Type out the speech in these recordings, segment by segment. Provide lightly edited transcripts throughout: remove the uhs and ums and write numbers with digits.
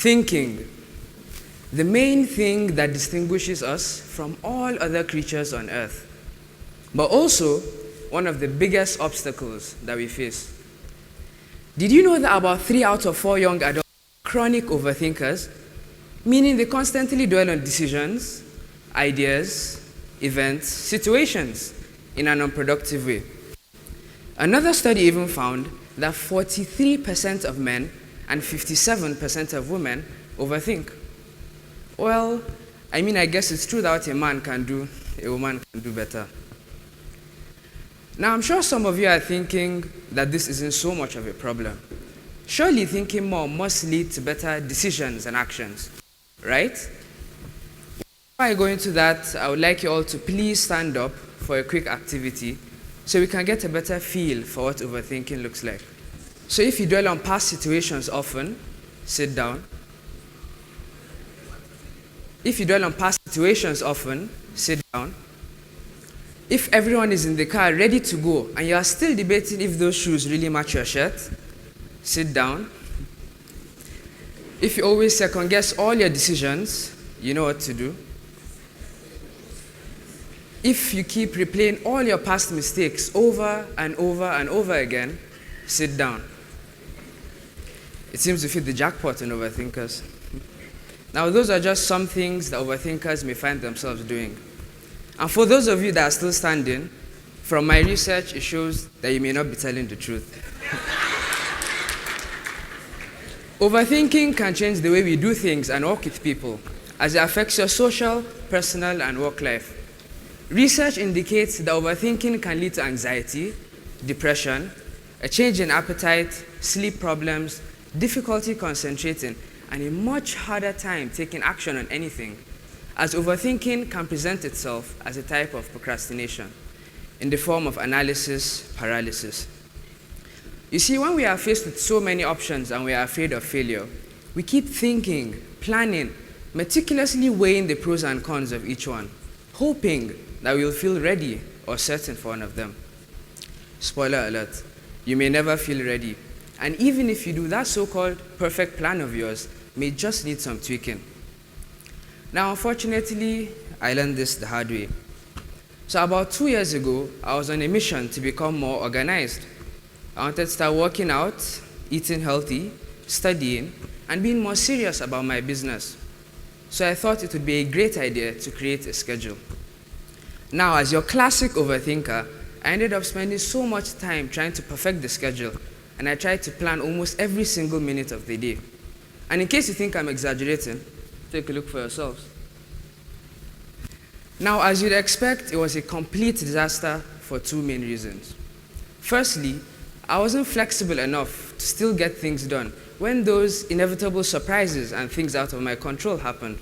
Thinking, the main thing that distinguishes us from all other creatures on earth, but also one of the biggest obstacles that we face. Did you know that about 3 out of 4 young adults are chronic overthinkers, meaning they constantly dwell on decisions, ideas, events, situations in an unproductive way? Another study even found that 43% of men and 57% of women overthink. Well, I guess it's true that what a man can do, a woman can do better. Now, I'm sure some of you are thinking that this isn't so much of a problem. Surely thinking more must lead to better decisions and actions, right? Before I go into that, I would like you all to please stand up for a quick activity so we can get a better feel for what overthinking looks like. So if you dwell on past situations often, sit down. If you dwell on past situations often, sit down. If everyone is in the car ready to go and you are still debating if those shoes really match your shirt, sit down. If you always second guess all your decisions, you know what to do. If you keep replaying all your past mistakes over and over and over again, sit down. It seems to fit the jackpot in overthinkers. Now, those are just some things that overthinkers may find themselves doing. And for those of you that are still standing, from my research, it shows that you may not be telling the truth. Overthinking can change the way we do things and work with people, as it affects your social, personal, and work life. Research indicates that overthinking can lead to anxiety, depression, a change in appetite, sleep problems, difficulty concentrating, and a much harder time taking action on anything, as overthinking can present itself as a type of procrastination in the form of analysis paralysis. You see, when we are faced with so many options and we are afraid of failure, we keep thinking, planning, meticulously weighing the pros and cons of each one, hoping that we will feel ready or certain for one of them. Spoiler alert, you may never feel ready. And even if you do, that so-called perfect plan of yours may just need some tweaking. Now, unfortunately, I learned this the hard way. So about 2 years ago, I was on a mission to become more organized. I wanted to start working out, eating healthy, studying, and being more serious about my business. So I thought it would be a great idea to create a schedule. Now, as your classic overthinker, I ended up spending so much time trying to perfect the schedule, and I tried to plan almost every single minute of the day. And in case you think I'm exaggerating, take a look for yourselves. Now, as you'd expect, it was a complete disaster for 2 main reasons. Firstly, I wasn't flexible enough to still get things done when those inevitable surprises and things out of my control happened.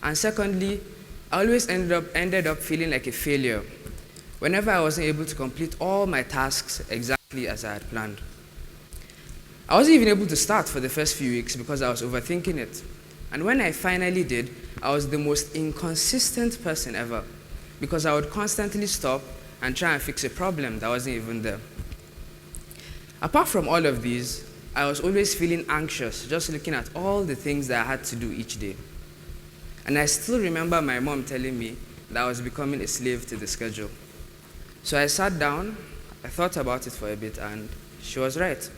And secondly, I always ended up feeling like a failure whenever I wasn't able to complete all my tasks exactly as I had planned. I wasn't even able to start for the first few weeks because I was overthinking it. And when I finally did, I was the most inconsistent person ever because I would constantly stop and try and fix a problem that wasn't even there. Apart from all of these, I was always feeling anxious just looking at all the things that I had to do each day. And I still remember my mom telling me that I was becoming a slave to the schedule. So I sat down, I thought about it for a bit, and she was right.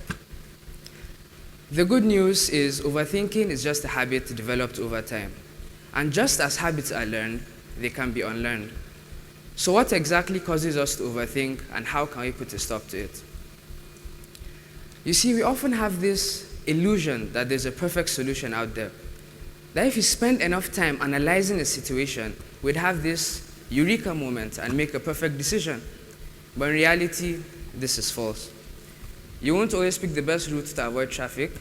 The good news is overthinking is just a habit developed over time. And just as habits are learned, they can be unlearned. So what exactly causes us to overthink, and how can we put a stop to it? You see, we often have this illusion that there's a perfect solution out there. That if you spend enough time analyzing a situation, we'd have this eureka moment and make a perfect decision. But in reality, this is false. You won't always pick the best route to avoid traffic.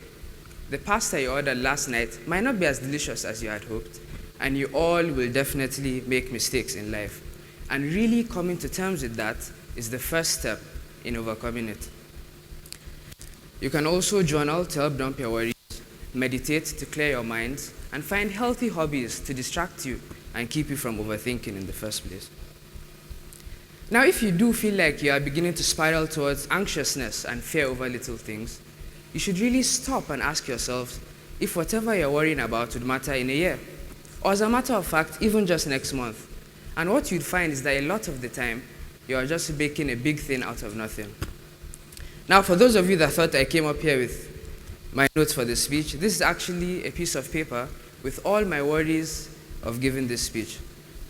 The pasta you ordered last night might not be as delicious as you had hoped, and you all will definitely make mistakes in life. And really coming to terms with that is the first step in overcoming it. You can also journal to help dump your worries, meditate to clear your mind, and find healthy hobbies to distract you and keep you from overthinking in the first place. Now, if you do feel like you are beginning to spiral towards anxiousness and fear over little things, you should really stop and ask yourself, if whatever you're worrying about would matter in a year, or as a matter of fact, even just next month. And what you'd find is that a lot of the time, you're just making a big thing out of nothing. Now, for those of you that thought I came up here with my notes for this speech, this is actually a piece of paper with all my worries of giving this speech.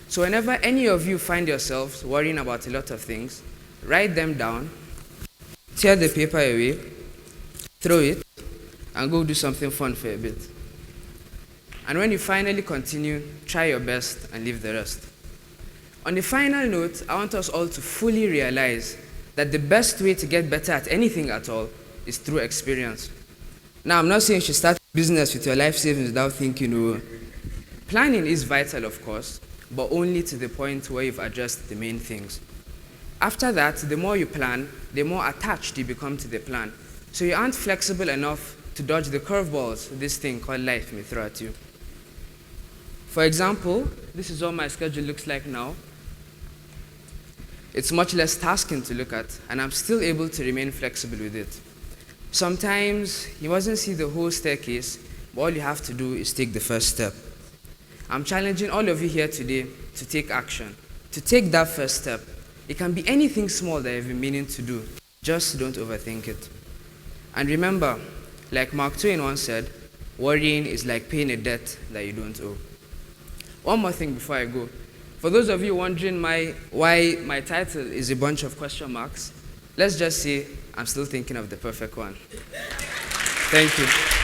So whenever any of you find yourselves worrying about a lot of things, write them down, tear the paper away, throw it, and go do something fun for a bit. And when you finally continue, try your best and leave the rest. On the final note, I want us all to fully realize that the best way to get better at anything at all is through experience. Now, I'm not saying you should start a business with your life savings without thinking. Oh, planning is vital, of course, but only to the point where you've addressed the main things. After that, the more you plan, the more attached you become to the plan. So you aren't flexible enough to dodge the curveballs this thing called life may throw at you. For example, this is what my schedule looks like now. It's much less tasking to look at, and I'm still able to remain flexible with it. Sometimes you mustn't see the whole staircase, but all you have to do is take the first step. I'm challenging all of you here today to take action, to take that first step. It can be anything small that you've been meaning to do. Just don't overthink it. And remember, like Mark Twain once said, worrying is like paying a debt that you don't owe. One more thing before I go. For those of you wondering why my title is a bunch of question marks, let's just say I'm still thinking of the perfect one. Thank you.